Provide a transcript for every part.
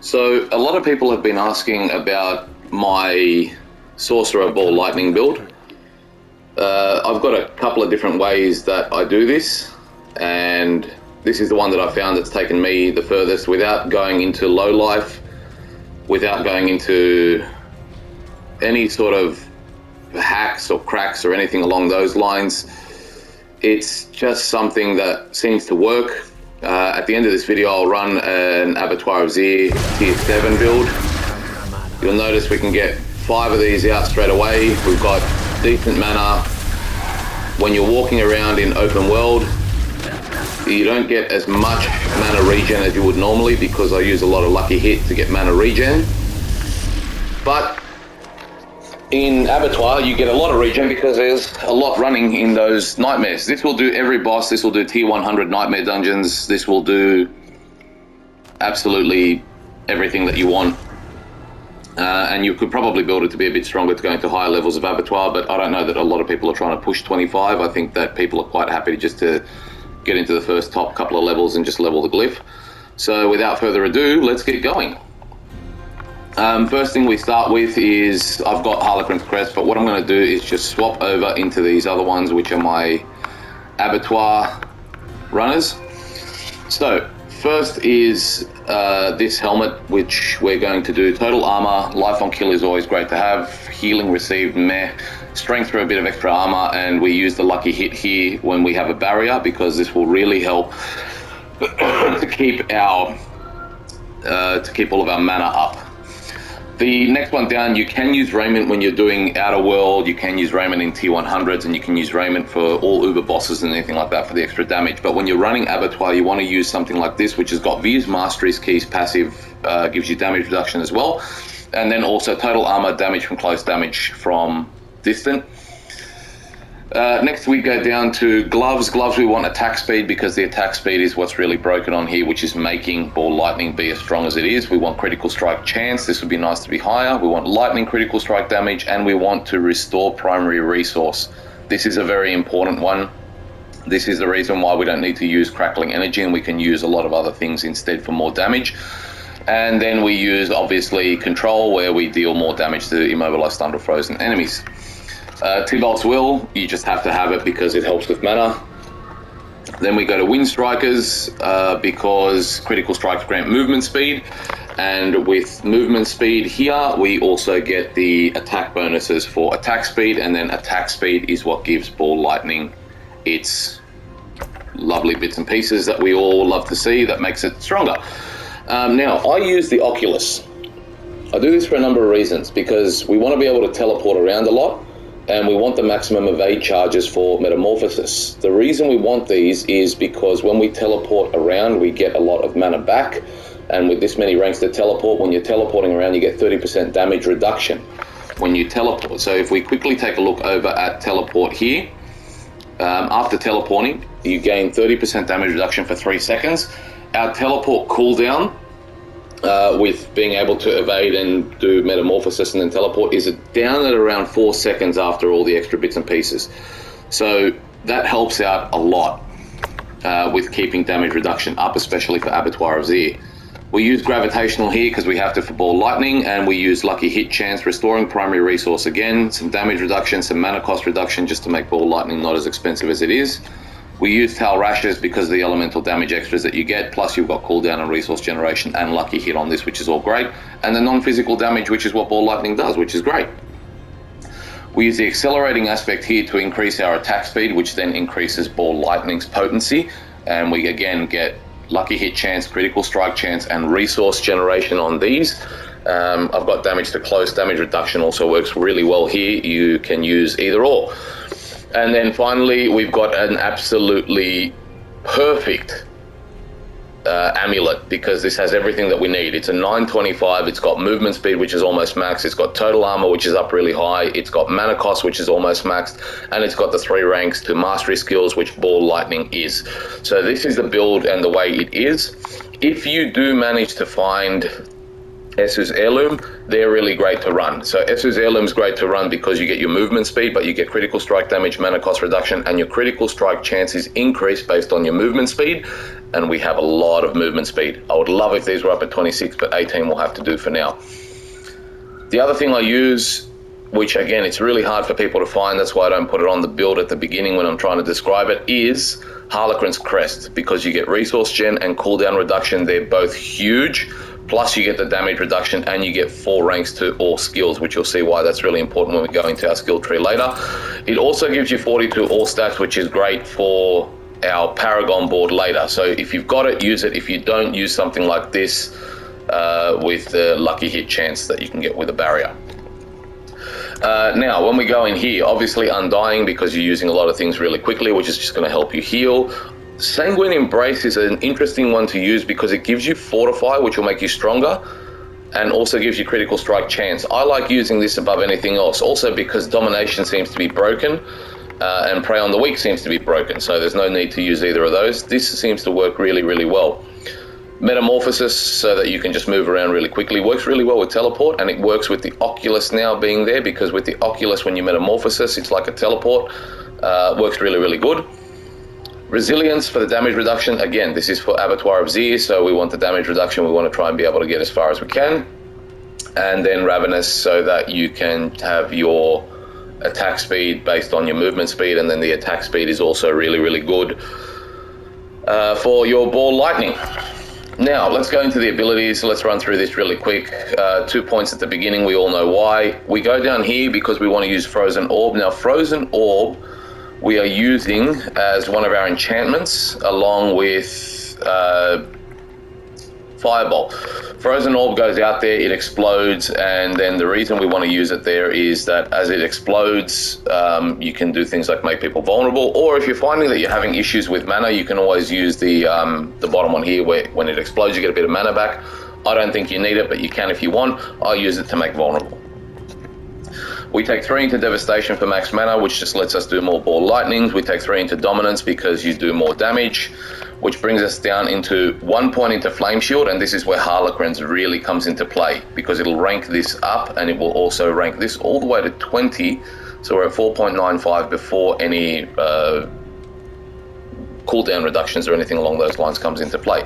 So a lot of people have been asking about my Sorcerer Ball Lightning build. I've got a couple of different ways that I do this, and this is the one that I found that's taken me the furthest without going into low life, without going into any sort of hacks or cracks or anything along those lines. It's just something that seems to work. At the end of this video, I'll run an Abattoir of Zir tier 7 build. You'll notice we can get 5 of these out straight away. We've got decent mana. When you're walking around in open world, you don't get as much mana regen as you would normally because I use a lot of lucky hit to get mana regen. But in Abattoir, you get a lot of regen because there's a lot running in those nightmares. This will do every boss. This will do T100 nightmare dungeons. This will do absolutely everything that you want. And you could probably build it to be a bit stronger to go into higher levels of Abattoir, but I don't know that a lot of people are trying to push 25. I think that people are quite happy just to get into the first top couple of levels and just level the glyph. So without further ado, let's get going. First thing we start with is I've got Harlequin Crest, but what I'm going to do is just swap over into these other ones, which are my Abattoir runners. So first is this helmet, which we're going to do total armor. Life on kill is always great to have. Healing received, meh. Strength for a bit of extra armor, and we use the lucky hit here when we have a barrier because this will really help to keep our all of our mana up. The next one down, you can use Rainment when you're doing Outer World, you can use Rainment in T100s, and you can use Rainment for all Uber bosses and anything like that for the extra damage. But when you're running Abattoir, you want to use something like this, which has got Views Mastery's Keys passive, gives you damage reduction as well. And then also total armor, damage from close, damage from distant. Next we go down to gloves. Gloves, we want attack speed because the attack speed is what's really broken on here, which is making Ball Lightning be as strong as it is. We want critical strike chance. This would be nice to be higher. We want lightning critical strike damage, and we want to restore primary resource. This is a very important one. This is the reason why we don't need to use Crackling energy, and we can use a lot of other things instead for more damage. And then we use obviously control, where we deal more damage to immobilized, stunned, or frozen enemies. Tybalt's Will, you just have to have it because it helps with mana. Then we go to Wind Strikers because critical strikes grant movement speed, and with movement speed here we also get the attack bonuses for attack speed, and then attack speed is what gives Ball Lightning its lovely bits and pieces that we all love to see that makes it stronger. Now I use the Oculus. I do this for a number of reasons, because we want to be able to teleport around a lot, and we want the maximum evade charges for Metamorphosis. The reason we want these is because when we teleport around, we get a lot of mana back, and with this many ranks to teleport, when you're teleporting around, you get 30% damage reduction when you teleport. So if we quickly take a look over at teleport here, after teleporting, you gain 30% damage reduction for 3 seconds. Our teleport cooldown, with being able to evade and do Metamorphosis and then teleport, is down at around 4 seconds after all the extra bits and pieces. So that helps out a lot with keeping damage reduction up, especially for Abattoir of Zir. We use Gravitational here because we have to for Ball Lightning, and we use Lucky Hit Chance, restoring primary resource again, some damage reduction, some mana cost reduction just to make Ball Lightning not as expensive as it is. We use Tail Rashes because of the elemental damage extras that you get, plus you've got cooldown and resource generation and lucky hit on this, which is all great. And the non-physical damage, which is what Ball Lightning does, which is great. We use the accelerating aspect here to increase our attack speed, which then increases Ball Lightning's potency. And we again get lucky hit chance, critical strike chance, and resource generation on these. I've got damage to close, damage reduction also works really well here. You can use either or. And then finally, we've got an absolutely perfect amulet, because this has everything that we need. It's a 925, it's got movement speed, which is almost max, it's got total armor, which is up really high, it's got mana cost, which is almost maxed, and it's got the 3 ranks to mastery skills, which Ball Lightning is. So this is the build and the way it is. If you do manage to find Essu's Heirloom, they're really great to run. So Essu's Heirloom is great to run because you get your movement speed, but you get critical strike damage, mana cost reduction, and your critical strike chances increase based on your movement speed. And we have a lot of movement speed. I would love if these were up at 26, but 18 will have to do for now. The other thing I use, which again, it's really hard for people to find, that's why I don't put it on the build at the beginning when I'm trying to describe it, is Harlequin's Crest, because you get resource gen and cooldown reduction. They're both huge. Plus you get the damage reduction and you get 4 ranks to all skills, which you'll see why that's really important when we go into our skill tree later. It also gives you 40 to all stats, which is great for our Paragon board later. So if you've got it, use it. If you don't, use something like this with the lucky hit chance that you can get with a barrier. Now, when we go in here, obviously Undying, because you're using a lot of things really quickly, which is just going to help you heal. Sanguine Embrace is an interesting one to use because it gives you Fortify, which will make you stronger, and also gives you critical strike chance. I like using this above anything else, also because Domination seems to be broken, and Prey on the Weak seems to be broken, so there's no need to use either of those. This seems to work really, really well. Metamorphosis, so that you can just move around really quickly, works really well with Teleport, and it works with the Oculus now being there, because with the Oculus, when you Metamorphosis, it's like a teleport. Works really, really good. Resilience for the damage reduction. Again, this is for Abattoir of Zir, so we want the damage reduction. We want to try and be able to get as far as we can. And then Ravenous, so that you can have your attack speed based on your movement speed, and then the attack speed is also really, really good for your Ball Lightning. Now, let's go into the abilities. Let's run through this really quick. 2 points at the beginning, we all know why. We go down here because we want to use Frozen Orb. Now, Frozen Orb we are using as one of our enchantments, along with Fireball. Frozen Orb goes out there, it explodes, and then the reason we want to use it there is that as it explodes, you can do things like make people vulnerable, or if you're finding that you're having issues with mana, you can always use the bottom one here, where when it explodes you get a bit of mana back. I don't think you need it, but you can if you want. I'll use it to make vulnerable. We take 3 into Devastation for max mana, which just lets us do more Ball Lightnings. We take 3 into Dominance because you do more damage, which brings us down into 1 point into Flame Shield, and this is where Harlequin's really comes into play, because it'll rank this up, and it will also rank this all the way to 20, so we're at 4.95 before any cooldown reductions or anything along those lines comes into play.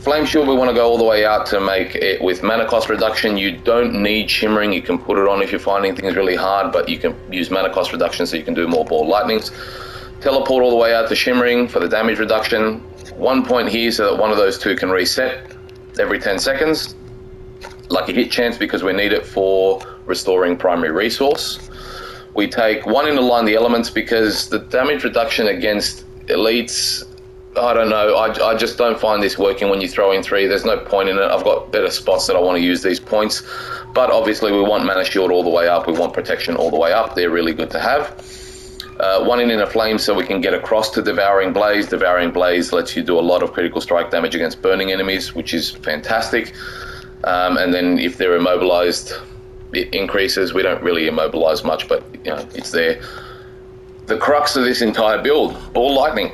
Flame Shield, we want to go all the way out to make it with mana cost reduction. You don't need Shimmering, you can put it on if you're finding things really hard, but you can use mana cost reduction so you can do more Ball Lightnings. Teleport all the way out to Shimmering for the damage reduction. 1 point here so that one of those two can reset every 10 seconds. Lucky hit chance because we need it for restoring primary resource. We take 1 in Align the Elements because the damage reduction against elites, I don't know, I just don't find this working when you throw in 3. There's no point in it. I've got better spots that I want to use these points, but obviously we want Mana Shield all the way up, we want Protection all the way up. They're really good to have. 1 in a Flame so we can get across to Devouring Blaze. Devouring Blaze lets you do a lot of critical strike damage against burning enemies, which is fantastic. And then if they're immobilized, it increases. We don't really immobilize much, but you know, it's there. The crux of this entire build, Ball Lightning.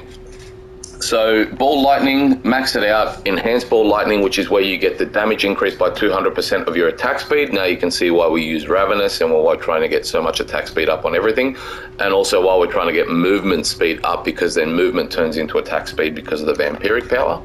So Ball Lightning, max it out, Enhanced Ball Lightning, which is where you get the damage increase by 200% of your attack speed. Now you can see why we use Ravenous and why we're trying to get so much attack speed up on everything, and also why we're trying to get movement speed up, because then movement turns into attack speed because of the vampiric power.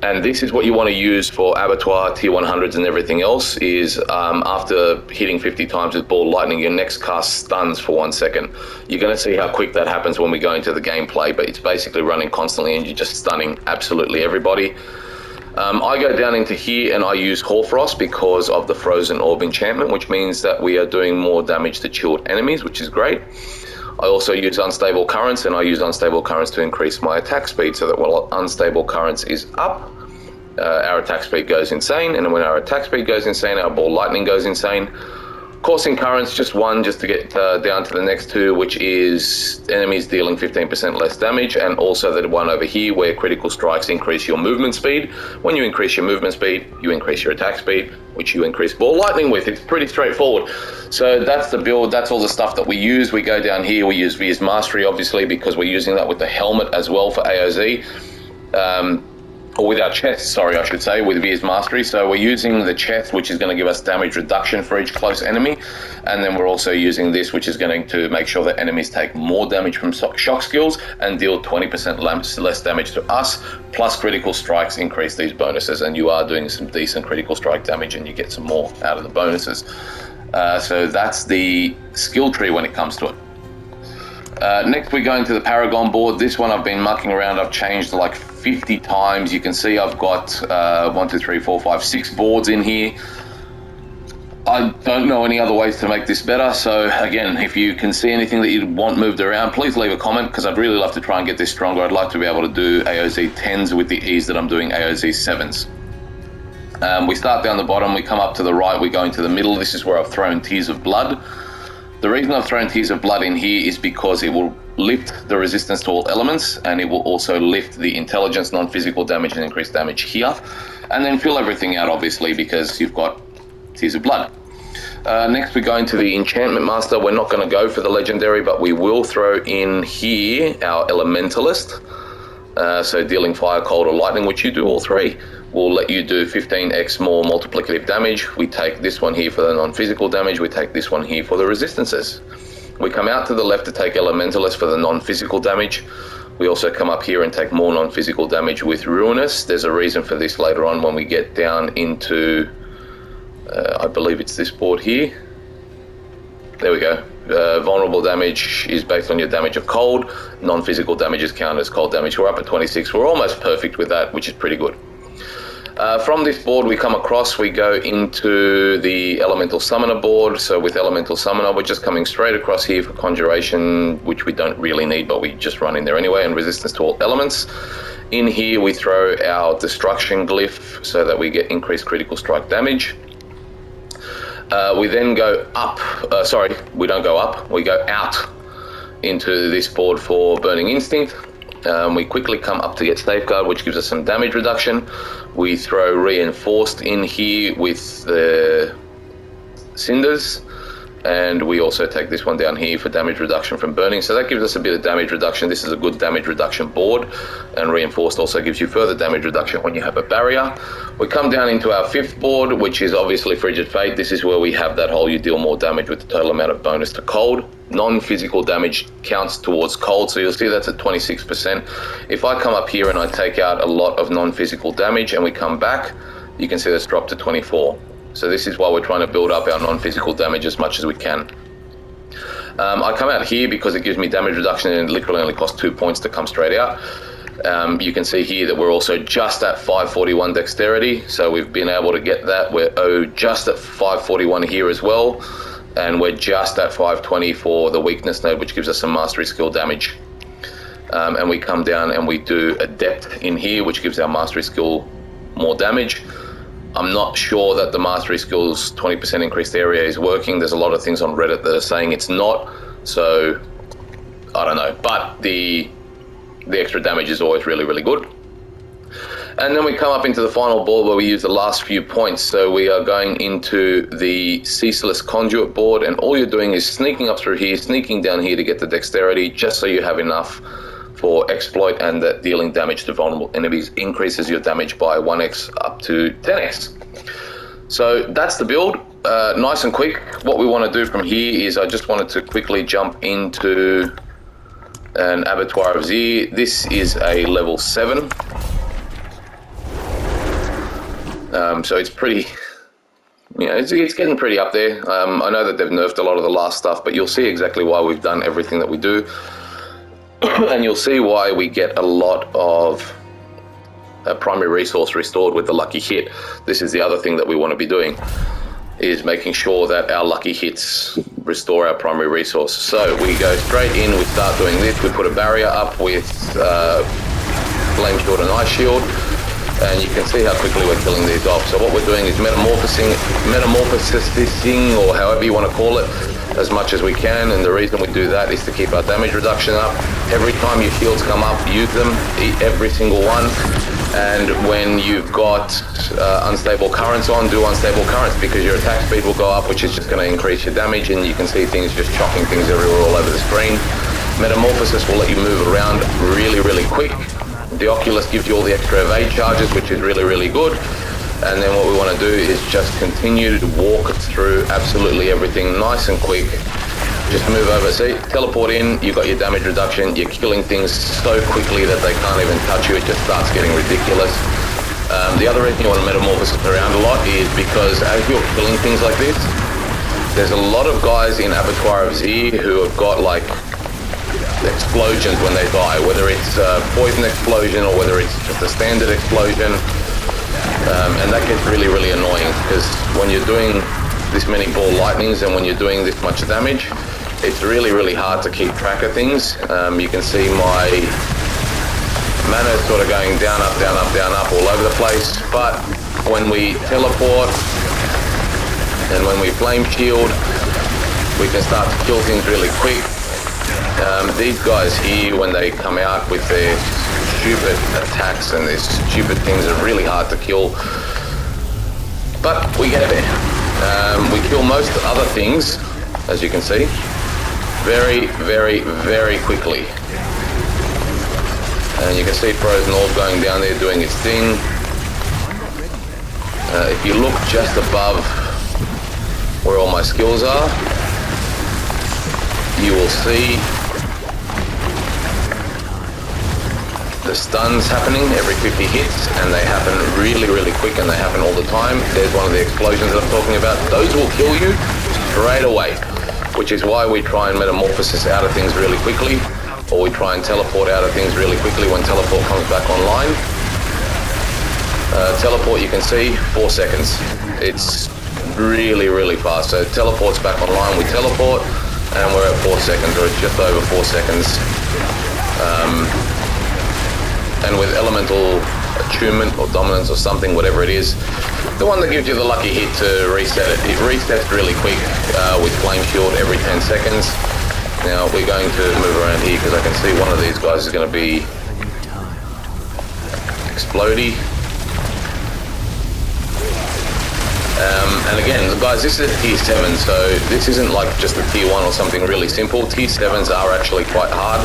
And this is what you want to use for Abattoir, T100s and everything else, is after hitting 50 times with Ball Lightning, your next cast stuns for 1 second. You're going to see how quick that happens when we go into the gameplay, but it's basically running constantly and you're just stunning absolutely everybody. I go down into here and I use Hoarfrost because of the Frozen Orb enchantment, which means that we are doing more damage to chilled enemies, which is great. I also use Unstable Currents, and I use Unstable Currents to increase my attack speed, so that while Unstable Currents is up, our attack speed goes insane, and when our attack speed goes insane, our Ball Lightning goes insane. Coursing Currents, just 1, just to get down to the next 2, which is enemies dealing 15% less damage, and also the one over here where critical strikes increase your movement speed. When you increase your movement speed, you increase your attack speed, which you increase Ball Lightning with. It's pretty straightforward. So that's the build, that's all the stuff that we use. We go down here, we use Veer's Mastery, obviously, because we're using that with the helmet as well for AoZ. or with our chest, sorry, I should say, with Veer's Mastery. So we're using the chest, which is going to give us damage reduction for each close enemy, and then we're also using this, which is going to make sure that enemies take more damage from shock skills and deal 20% less damage to us, plus critical strikes increase these bonuses, and you are doing some decent critical strike damage and you get some more out of the bonuses. So that's the skill tree when it comes to it. Next we go into the Paragon board. This one I've been mucking around. I've changed like 50 times. You can see I've got 1, 2, 3, 4, 5, 6 boards in here. I don't know any other ways to make this better. So again, if you can see anything that you want moved around, please leave a comment, because I'd really love to try and get this stronger. I'd like to be able to do AoZ 10s with the ease that I'm doing AoZ 7s. We start down the bottom, we come up to the right, we go into the middle. This is where I've thrown Tears of Blood. The reason I've thrown Tears of Blood in here is because it will lift the resistance to all elements, and it will also lift the intelligence, non-physical damage, and increased damage here. And then fill everything out, obviously, because you've got Tears of Blood. Next we go into the Enchantment Master. We're not going to go for the Legendary, but we will throw in here our Elementalist. So dealing fire, cold, or lightning, which you do all three, will let you do 15x more multiplicative damage. We take this one here for the non-physical damage. We take this one here for the resistances. We come out to the left to take Elementalist for the non-physical damage. We also come up here and take more non-physical damage with Ravenous. There's a reason for this later on when we get down into, I believe it's this board here. There we go. Vulnerable damage is based on your damage of cold. Non-physical damage is counted as cold damage. We're up at 26. We're almost perfect with that, which is pretty good. From this board we come across, we go into the Elemental Summoner board. So with Elemental Summoner, we're just coming straight across here for Conjuration, which we don't really need, but we just run in there anyway, and Resistance to all elements. In here we throw our Destruction Glyph so that we get increased critical strike damage. We then go up, sorry, we don't go up, we go out into this board for Burning Instinct. We quickly come up to get Safeguard, which gives us some damage reduction. We throw Reinforced in here with the Cinders, and we also take this one down here for damage reduction from burning. So that gives us a bit of damage reduction. This is a good damage reduction board, and Reinforced also gives you further damage reduction when you have a barrier. We come down into our fifth board, which is obviously Frigid Fate. This is where we have that whole you deal more damage with the total amount of bonus to cold. Non-physical damage counts towards cold, so you'll see that's at 26%. If I come up here and I take out a lot of non-physical damage and we come back, you can see that's dropped to 24. So this is why we're trying to build up our non-physical damage as much as we can. I come out here because it gives me damage reduction, and it literally only costs 2 points to come straight out. You can see here that we're also just at 541 dexterity, so we've been able to get that. We're just at 541 here as well, and we're just at 520 for the weakness node, which gives us some mastery skill damage. And we come down and we do Adept in here, which gives our mastery skill more damage. I'm not sure that the mastery skills 20% increased area is working. There's a lot of things on Reddit that are saying it's not, so I don't know. But the extra damage is always really, really good. And then we come up into the final board where we use the last few points. So we are going into the Ceaseless Conduit board, and all you're doing is sneaking up through here, sneaking down here to get the dexterity, just so you have enough for exploit, and that dealing damage to vulnerable enemies increases your damage by 1x up to 10x. So that's the build, nice and quick. What we want to do from here is I just wanted to quickly jump into an Abattoir of Z. This is a level 7. So it's pretty, you know, it's getting pretty up there. I know that they've nerfed a lot of the last stuff, but you'll see exactly why we've done everything that we do. And you'll see why we get a lot of primary resource restored with the lucky hit. This is the other thing that we want to be doing, is making sure that our lucky hits restore our primary resource. So we go straight in, we start doing this, we put a barrier up with Flame Shield and Ice Shield, and you can see how quickly we're killing these off. So what we're doing is metamorphosing, or however you want to call it, as much as we can, and the reason we do that is to keep our damage reduction up. Every time your shields come up, use them, eat every single one. And when you've got unstable currents on, do unstable currents, because your attack speed will go up, which is just going to increase your damage, and you can see things just chopping things everywhere all over the screen. Metamorphosis will let you move around really, really quick. The Oculus gives you all the extra evade charges, which is really, really good. And then what we want to do is just continue to walk through absolutely everything nice and quick. Just move over, see, teleport in, you've got your damage reduction, you're killing things so quickly that they can't even touch you, it just starts getting ridiculous. The other reason you want to metamorphosis around a lot is because as you're killing things like this, there's a lot of guys in Abattoir of Z who have got like explosions when they die, whether it's a poison explosion or whether it's just a standard explosion. And that gets really, really annoying because when you're doing this many ball lightnings and when you're doing this much damage, it's really, really hard to keep track of things. You can see my mana is sort of going down, up, down, up, down, up all over the place. But when we teleport and when we flame shield, we can start to kill things really quick. These guys here, when they come out with their stupid attacks and these stupid things, are really hard to kill. But we get there. We kill most other things, as you can see, very, very, very quickly. And you can see Frozen Orb going down there doing its thing. If you look just above where all my skills are, you will see the stuns happening every 50 hits, and they happen really, really quick, and they happen all the time. There's one of the explosions that I'm talking about. Those will kill you straight away, which is why we try and metamorphosis out of things really quickly, or we try and teleport out of things really quickly when teleport comes back online. Teleport, you can see, 4 seconds. It's really, really fast. So teleport's back online, we teleport, and we're at 4 seconds, or it's just over 4 seconds. And with elemental attunement or dominance or something, whatever it is, the one that gives you the lucky hit to reset it, it resets really quick with flame shield every 10 seconds. Now we're going to move around here because I can see one of these guys is going to be explodey. And again, guys, this is a tier 7, so this isn't like just a tier 1 or something really simple. Tier 7s are actually quite hard.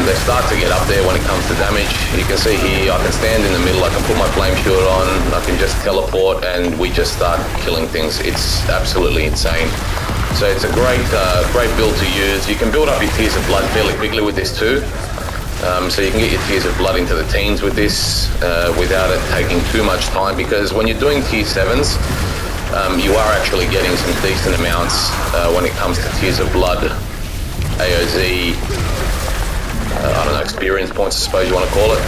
They start to get up there when it comes to damage. You can see here, I can stand in the middle, I can put my flame shield on, I can just teleport, and we just start killing things. It's absolutely insane. So it's a great build to use. You can build up your Tears of Blood fairly quickly with this too. So you can get your Tears of Blood into the teens with this without it taking too much time, because when you're doing tier 7s, you are actually getting some decent amounts when it comes to Tears of Blood, AoZ, I don't know, experience points I suppose you want to call it.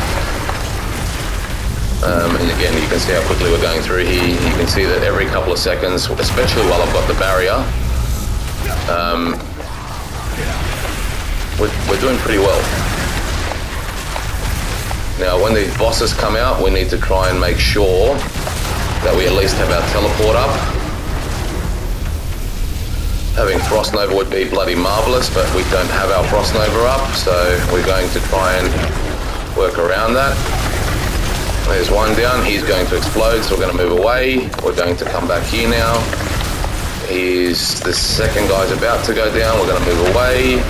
And again, you can see how quickly we're going through here. You can see that every couple of seconds, especially while I've got the barrier, we're doing pretty well. Now, when these bosses come out, we need to try and make sure that we at least have our teleport up. Having Frost Nova would be bloody marvellous, but we don't have our Frost Nova up, so we're going to try and work around that. There's one down, he's going to explode, so we're going to move away. We're going to come back here now. The second guy's about to go down, we're going to move away.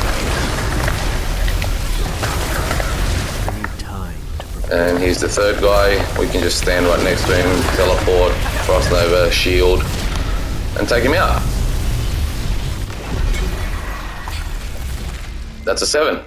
And here's the third guy. We can just stand right next to him, teleport, Frost Nova, shield, and take him out. That's a 7.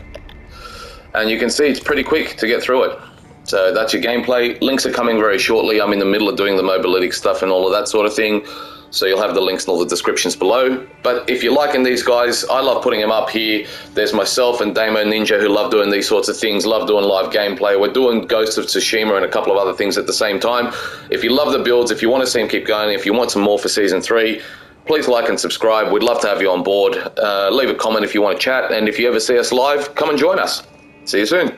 And you can see it's pretty quick to get through it. So that's your gameplay. Links are coming very shortly. I'm in the middle of doing the mobility stuff and all of that sort of thing. So you'll have the links in all the descriptions below. But if you're liking these guys, I love putting them up here. There's myself and Damo Ninja who love doing these sorts of things, love doing live gameplay. We're doing Ghost of Tsushima and a couple of other things at the same time. If you love the builds, if you want to see them keep going, if you want some more for Season 3, please like and subscribe. We'd love to have you on board. Leave a comment if you want to chat. And if you ever see us live, come and join us. See you soon.